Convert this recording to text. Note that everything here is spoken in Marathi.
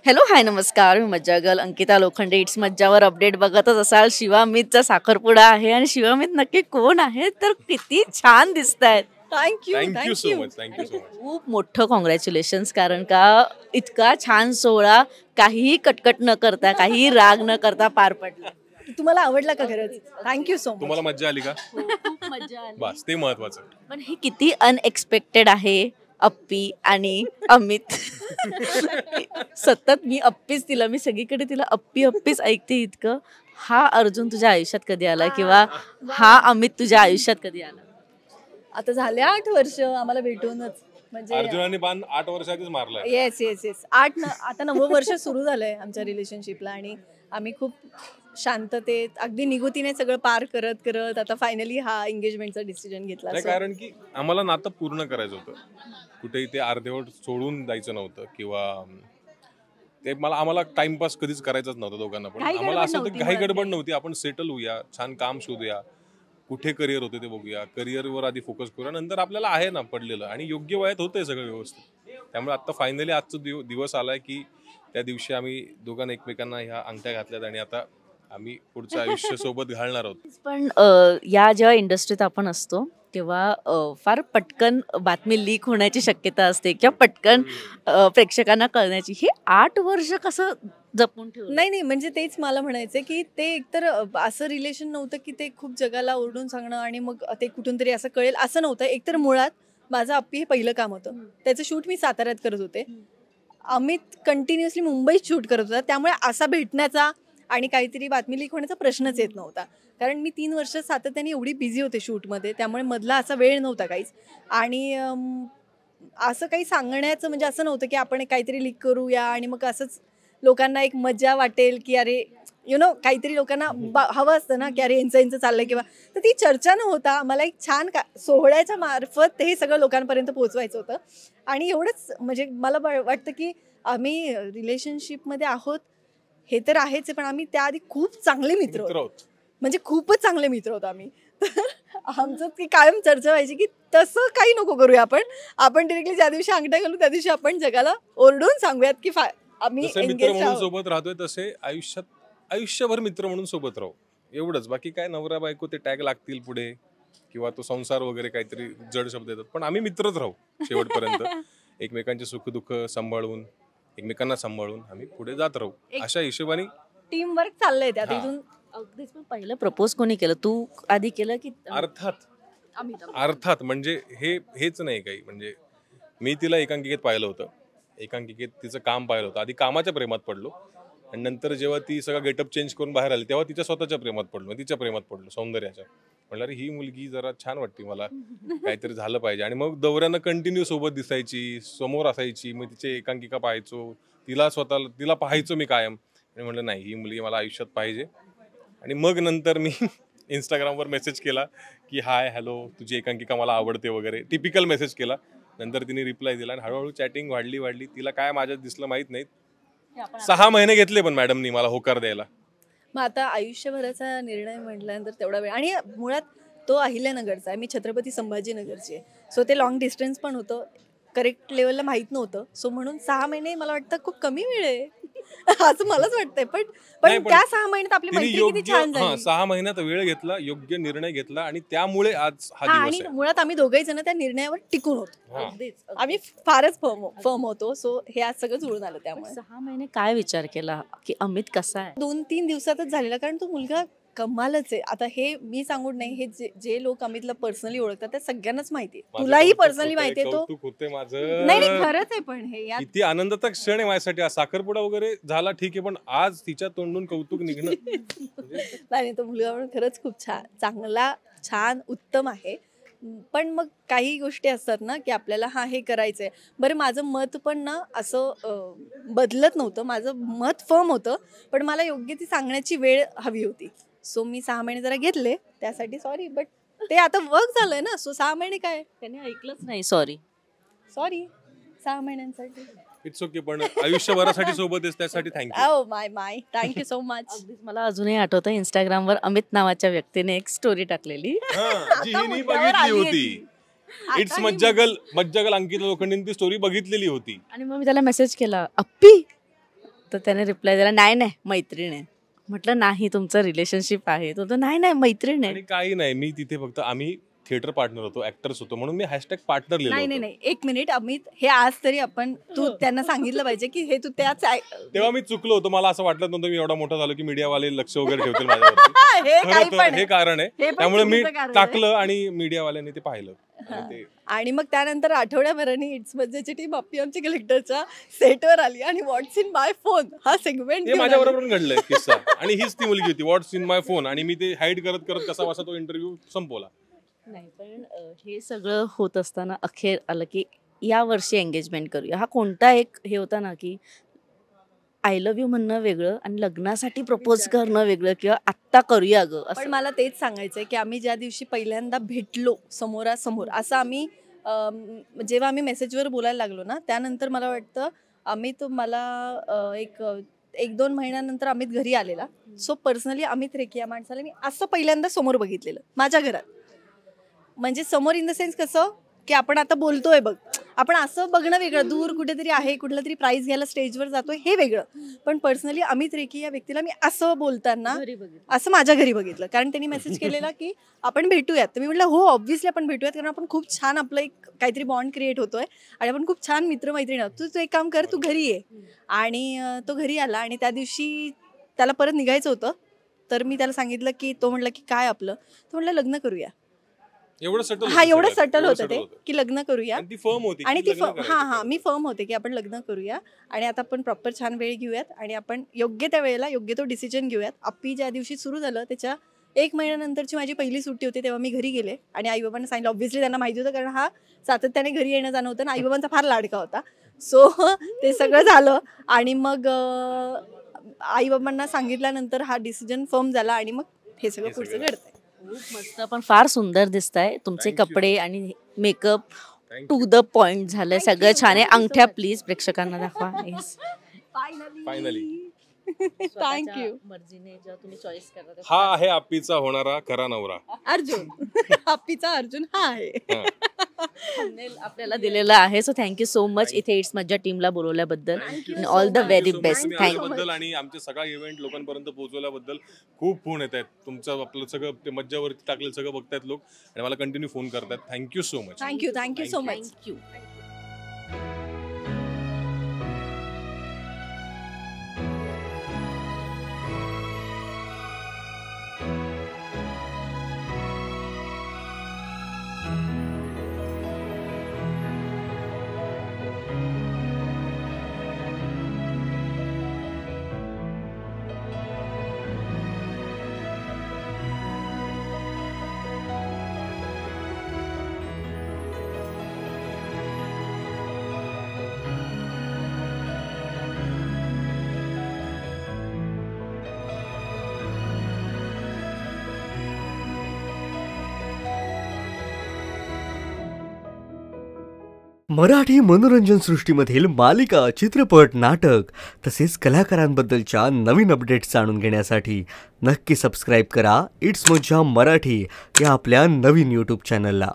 हॅलो हाय नमस्कार, मी मज्जा गर्ल अंकिता लोखंडे. इट्स मज्जावर अपडेट बघतच असाल. शिवामितचा साखरपुडा आहे आणि शिवामित नक्की कोण आहे तर किती छान दिसत आहेत. Thank you thank you so much. Thank you so much. खूप मोठं कॉंग्रॅच्युलेशन्स, कारण का इतका छान सोहळा काहीही कटकट न करता काहीही राग न करता पार पडला. तुम्हाला आवडला का खरंच? Thank you so much. तुम्हाला मज्जा आली का? खूप मजा आली. बस ते महत्वाचं. पण हे किती अनएक्सपेक्टेड आहे. अप्पी आणि अमित सतत मी अप्पीच तिला, मी सगळीकडे तिला अप्पी अप्पीच ऐकते. इतकं हा अर्जुन तुझ्या आयुष्यात कधी आला किंवा हा अमित तुझ्या आयुष्यात कधी आला? आता झाले 8 वर्ष आम्हाला भेटूनच. म्हणजे अर्जुनाने बाण 8 वर्षातच मारलाय. येस येस येस आता 9वं वर्ष सुरू झालंय आमच्या रिलेशनशिपला आणि आम्ही खूप शांततेत अगदी निगुतीने सगळं पार करत करत आता फायनली हा एंगेजमेंटचा डिसिजन घेतला. नाही, कारण की आम्हाला नातं पूर्ण करायचं होतं. कुठेही ते अर्धवट सोडून जायचं नव्हतं किंवा ते आम्हाला टाइमपास कधीच करायचाच नव्हता दोघांना. पण आम्हाला असं होतं काही गडबड नव्हती. आपण सेटल होऊया, छान काम शोधूया, कुठे करिअर होते ते बघूया, करिअरवर आधी फोकस करूया, नंतर आपल्याला आहे ना पडलेलं आणि योग्य वयात होतंय सगळं व्यवस्थित. त्यामुळे आता फायनली आजचा दिवस आलाय की त्या दिवशी आम्ही दोघांना एकमेकांना ह्या अंगठ्या घातल्यात आणि आता आम्ही पुढचं आयुष्य सोबत घालणार आहोत. पण या जेव्हा इंडस्ट्रीत आपण असतो तेव्हा फार पटकन बातमी लीक होण्याची शक्यता असते किंवा पटकन प्रेक्षकांना कळण्याची. हे 8 वर्ष कसं जपून ठेवलं? नाही म्हणजे तेच मला म्हणायचं की ते एकतर असं रिलेशन नव्हतं की ते खूप जगाला ओरडून सांगणं आणि मग ते कुठून तरी असं कळेल असं नव्हतं. एकतर मुळात माझं अप्पी हे पहिलं काम होतं. त्याचं शूट मी साताऱ्यात करत होते. अमित कंटिन्युअसली मुंबईत शूट करत होता. त्यामुळे असा भेटण्याचा आणि काहीतरी बातमी लीक होण्याचा प्रश्नच येत नव्हता. कारण मी 3 वर्ष सातत्याने एवढी बिझी होते शूटमध्ये, त्यामुळे मधला असा वेळ नव्हता काहीच. आणि असं काही सांगण्याचं म्हणजे असं नव्हतं की आपण काहीतरी लीक करूया आणि मग असंच लोकांना एक मजा वाटेल की अरे काहीतरी लोकांना हवं असतं ना की अरे यांचं चाललंय किंवा. तर ती चर्चा न होता मला एक छान सोहळ्याच्या मार्फत हे सगळं लोकांपर्यंत पोहोचवायचं होतं. आणि एवढंच म्हणजे मला वाटतं की आम्ही रिलेशनशिपमध्ये आहोत हे तर आहेच, पण आम्ही त्याआधी खूप चांगले मित्र होतो. म्हणजे खूपच चांगले मित्र होतो आम्ही. तर आमचं की कायम चर्चा व्हायची की तसं काही नको करूया, आपण डिरेक्टली ज्या दिवशी अंगठ्या घालू त्या दिवशी आपण जगाला ओरडून सांगूयात की आम्ही मित्र म्हणून सोबत राहतोय तसे आयुष्यभर मित्र म्हणून सोबत राहू, एवढंच. बाकी काय नवरा बायको ते टॅग लागतील पुढे किंवा तो संसार वगैरे काहीतरी जड शब्द येतात, पण आम्ही मित्रच राहू शेवटपर्यंत. एकमेकांचे सुख दुःख सांभाळून, एकमेकांना सांभाळून आम्ही पुढे जात राहू. अशा हिशोबाने टीम वर्क चाललंय त्यात. इथून अगदीच. पण पहिलं प्रपोज कोणी केलं? तू आधी केलं की? अर्थात म्हणजे हेच नाही काही. म्हणजे मी तिला एकांकिकेत पाहिलं होतं, एकांकिकेत तिचं काम पाहिलं होतं. आधी कामाच्या प्रेमात पडलो आणि नंतर जेव्हा ती सगळं गेटअप चेंज करून बाहेर आली तेव्हा तिच्या स्वतःच्या प्रेमात पडलो, तिच्या प्रेमात पडलो, सौंदर्याच्या. म्हणलं अरे ही मुलगी जरा छान वाटते मला, काहीतरी झालं पाहिजे. आणि मग दौऱ्यानं कंटिन्यू सोबत दिसायची, समोर असायची. मग तिचे एकांकिका पाहायचो, तिला पाहायचो मी कायम. आणि म्हणलं नाही ही मुलगी मला आयुष्यात पाहिजे. आणि मग नंतर मी इंस्टाग्रामवर मेसेज केला की हाय हॅलो तुझी एकांकिका मला आवडते वगैरे, टिपिकल मेसेज केला. नंतर तिने रिप्लाय दिला आणि हळूहळू चॅटिंग वाढली. तिला काय माझ्यात दिसलं माहित नाही. 6 महिने घेतले पण मॅडमनी मला होकार द्यायला. मग आता आयुष्यभराचा निर्णय म्हटल्यानंतर तेवढा वेळ. आणि मुळात तो अहिल्यानगरचा आहे, मी छत्रपती संभाजीनगरची आहे. सो ते लॉंग डिस्टन्स पण होतं, करेक्ट लेवलला माहीत नव्हतं. सो म्हणून 6 महिने मला वाटतं खूप कमी वेळ आहे असं मलाच वाटतंय. पण त्या 6 महिन्यात आपली मैत्री किती छान झाली. 6 महिन्यात वेळ घेतला, योग्य निर्णय घेतला आणि त्यामुळे आज हा दिवस आहे. आणि मुळात आम्ही दोघेही जण त्या निर्णयावर टिकून होतो. आम्ही फारच फर्म होतो. सो हे आज सगळं जुळून आलं. त्यामुळे 6 महिने काय विचार केला की अमित कसा आहे? 2-3 दिवसातच झालेला, कारण तो मुलगा कमालच आहे. आता हे मी सांगून नाही, हे जे लोक अमितला पर्सनली ओळखतात त्या सगळ्यांनाच माहिती आहे. तुलाही पर्सनली माहिती आहे. तो होते माझं नाही खरंच आहे. पण हे किती आनंदाचा क्षण आहे माझ्यासाठी. साखरपुडा वगैरे झाला ठीक आहे, पण आज तिच्या तोंडून कौतुक निघणं नाही, तो मुलगा पण खरंच खूप चांगला छान उत्तम आहे. पण मग काही गोष्टी असतात ना की आपल्याला हे करायचंय. बरं माझं मत पण ना असं बदलत नव्हतं, माझं मत फर्म होतं, पण मला योग्य ती सांगण्याची वेळ हवी होती. सो मी 6 महिने जरा घेतले त्यासाठी, सॉरी. बट ते आता वर्क झालंय ना. सो 6 महिने काय त्याने ऐकलंच नाही. सॉरी 6 महिन्यांसाठी इट्स ओके. पण आयुष्यभरासाठी सोबत आहेस त्यासाठी थँक्यू. माय थँक्यू सो मच. मला अजूनही आठवतं इंस्टाग्रामवर अमित नावाच्या व्यक्तीने एक स्टोरी टाकलेली जी हिने बघितली होती. इट्स मज्जा गर्ल अंकिता लोखंडेंनी ती स्टोरी बघितलेली होती आणि मग मी त्याला मेसेज केला, अप्पी तर त्याने रिप्लाय दिला, नाही नाही मैत्रीण आहे. म्हटलं नाही तुमचं रिलेशनशिप आहे. तो नाही नाही मैत्रीण आहे. आणि काही नाही, मी तिथे फक्त आम्ही थिएटर पार्टनर होतो, ऍक्टर्स होतो, म्हणून मी हॅशटॅग पार्टनर लिहिलं नाही नाही होतं. नाही, एक मिनिट अमित, हे आज तरी आपण तू त्यांना सांगितलं पाहिजे की हे तू त्याच तेव्हा मी चुकलो होतो. मला असं वाटलं नव्हतं मी एवढा मोठा झालो की मीडियावाले लक्ष वगैरे ठेवतील माझ्यावरती. हे काही खरं पण तर हे कारण आहे. हे पण त्यामुळे मी चुकीचं कारण आहे. टाकलं आणि मीडियावाल्यांनी ते पाहिलं. आणि ते आणि मग त्यानंतर आठवड्याभराने इट्स मज्जाची टीम अप्पी आमच्या कलेक्टरच्या सेटवर आली आणि व्हॉट्स इन माय फोन हा सेगमेंट हे माझ्या बरोबर घडलंय किस्सा. आणि हीच ती मुलगी होती, व्हॉट्स इन माय फोन, आणि मी ते हाईड करत करत कसा वासा तो इंटरव्ह्यू संपवला. नाही पण हे सगळं होत असताना अखेर आलं की या वर्षी एंगेजमेंट करूया. हा कोणता एक हे होता ना की आय लव्ह यू म्हणणं वेगळं आणि लग्नासाठी प्रपोज करणं वेगळं, किंवा आत्ता करूया ग पण असं. मला तेच सांगायचंय की आम्ही ज्या दिवशी पहिल्यांदा भेटलो समोरासमोर, असं आम्ही जेव्हा आम्ही मेसेजवर बोलायला लागलो ना, त्यानंतर मला वाटतं अमित मला एक 2 महिन्यानंतर अमित घरी आलेला. सो पर्सनली अमित रेखी या माणसाला मी असं पहिल्यांदा समोर बघितलेलं माझ्या घरात. म्हणजे समोर इन द सेन्स कसं की आपण आता बोलतोय बघ, आपण असं बघणं वेगळं, दूर कुठेतरी आहे, कुठला तरी प्राइज घ्यायला स्टेजवर जातोय हे वेगळं. पण पर्सनली अमित रेखी या व्यक्तीला मी असं बोलताना असं माझ्या घरी बघितलं. कारण त्यांनी मेसेज केलेला की आपण भेटूयात. तर मी म्हटलं हो ऑब्व्हियसली आपण भेटूयात, कारण आपण खूप छान आपलं एक काहीतरी बॉन्ड क्रिएट होतोय आणि आपण खूप छान मित्रमैत्रीण आहोत. तू एक काम कर, तू घरी ये. आणि तो घरी आला आणि त्या दिवशी त्याला परत निघायचं होतं. तर मी त्याला सांगितलं की, तो म्हटलं की काय आपलं, तो म्हटलं लग्न करूया. एवढं सटल हा एवढं सटल होतं ते की लग्न करूया. ती फर्म होती आणि की ती लग्न करायचं. हा मी फर्म होते की आपण लग्न करूया आणि आता आपण प्रॉपर छान वेळ घेऊयात आणि आपण योग्य त्या वेळेला योग्य तो डिसिजन घेऊयात. अप्पी ज्या दिवशी सुरू झालं त्याच्या 1 महिन्यानंतरची माझी पहिली सुट्टी होती, तेव्हा मी घरी गेले आणि आईबाबांना सांगितलं. ऑब्व्हियसली त्यांना माहिती होतं, कारण हा सातत्याने घरी येणं जाणं होतं आणि आईबाबांचा फार लाडका होता. सो ते सगळं झालं आणि मग आईबाबांना सांगितल्यानंतर हा डिसिजन फर्म झाला आणि मग हे सगळं पुढचं घडतंय. खूप मस्त, पण फार सुंदर दिसताय तुमचे Thank you. कपडे आणि makeup Thank to the point झालंय. सगळं छान आहे. अंगठ्या प्लीज प्रेक्षकांना दाखवा. Yes. Finally. थँक्यू. मर्जीने जेव्हा तुम्ही चॉईस करता हा आहे अप्पीचा होणारा खरा नवरा. अर्जुन अप्पीचा अर्जुन हा आहे. हा. thumbnail आपल्याला दिलेला आहे. सो थँक्यू सो मच इथे इट्स मज्जा टीमला बोलवल्याबद्दल. ऑल द व्हेरी तुम्ही बेस्ट. थँक्यू. आल्याबद्दल आणि आमचे सगळा इव्हेंट लोकांपर्यंत पोहोचवल्याबद्दल खूप फोन येत आहेत. तुमचं आपलं सगळं ते मज्जावरती टाकलेलं सगळं बघतायत लोक आणि मला कंटिन्यू फोन करतात. Thank you so much. Thank you so much. Thank you. Marathi मनोरंजन सृष्टीमधील मालिका, चित्रपट, नाटक तसेच कलाकारांबद्दलच्या नवीन अपडेट्स जाणून घेण्यासाठी नक्की सबस्क्राईब करा इट्स मज्जा मराठी या आपल्या नवीन यूट्यूब चॅनलला.